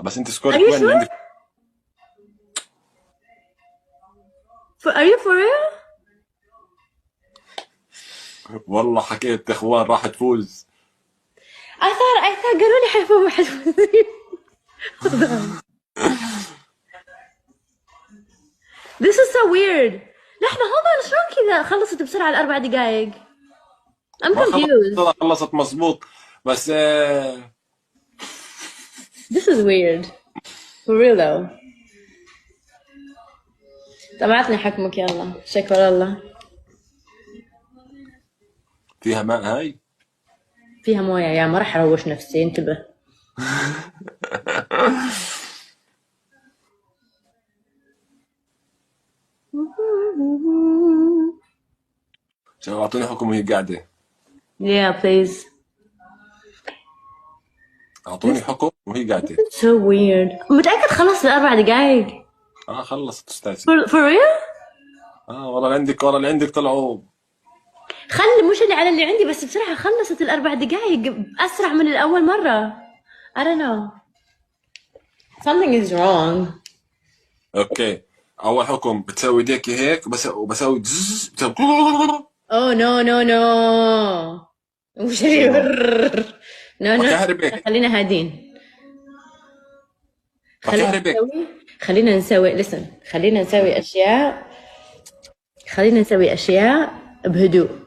بس انت Are سكورك you وين sure? عندك؟ Are you for real? والله حكيت اخوان راح تفوز. I thought قالوا لي حيفوز حيفوز. This is so weird. لحظة hold on شلون كذا خلصت بسرعة الأربع دقايق؟ I'm ما confused. خلصت مزبوط. بس This is weird. For real though. طب عطني حكمك يلا شكرا الله. فيها ماء هاي. فيها موية يا ما راح أروش نفسي انتبه. شباب اعطوني حكم وهي قاعدة. Yeah please. اعطوني حكم وهي قاعدة. So weird. متأكد خلصت الأربع دقايق؟ خلصت استاذ. For real؟ والله اللي عندك طلعوا. خلي مش اللي على اللي عندي بس بصراحة خلصت الأربع دقايق أسرع من الأول مرة. I don't know. Something is wrong. اوكي، اول حكم بتسوي ايديكي هيك وبسوي بتسوي. Oh no no no. مش اللي no no. بكهربك خلينا هادين. بكهربك. خلينا نسوي listen. خلينا نسوي أشياء بهدوء.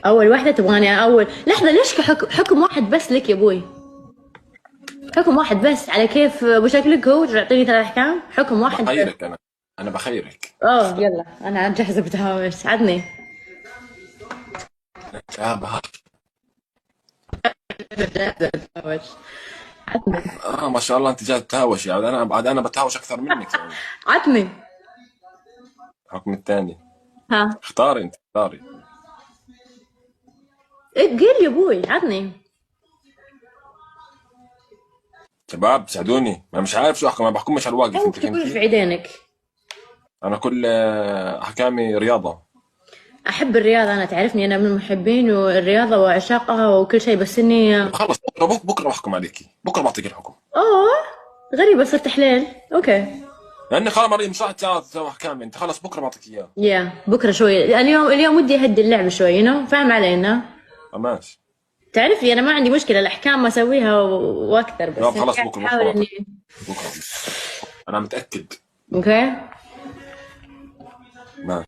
أول واحدة تبغاني أول لحظة ليش حكم واحد بس لك يا أبوي؟ حكم واحد بس على كيف بشكلك هو تعطيني 3 أحكام؟ حكم واحد بس. بخيرك انا بخيرك. يلا أنا جاهزة بتهاوش عدني. شابه. جاهزة بتهاوش عدني. ما شاء الله انت جاي تتهاوش يعني. انا بتهاوش اكثر منك يعني. عدني. الحكم الثاني. ها اختاري. إيه قل يا أبوي عدني. شباب ساعدوني، انا مش عارف شو احكم، ما بحكمش على الواقف. انت تقول في فهمتي؟ عيدينك. انا كل احكامي رياضه. أحب الرياضة أنا تعرفني أنا من المحبين والرياضة وعشاقها وكل شيء بس إني خلص بكره بحكم عليكي، بكره بعطيك الحكم. غريبة صرت حليل. أوكي. لاني خلاص مريم مش راح تسوي احكامي انت، خلص بكره بعطيك اياه. يا بكرة شوي اليوم ودي أهدي اللعب شوي فاهم علينا. ماشي. تعرف لي أنا ما عندي مشكلة الأحكام ما أسويها وأكثر بس خلاص قاعد بكره أحاول إني. بكره انا متاكد. أوكي. ماشي.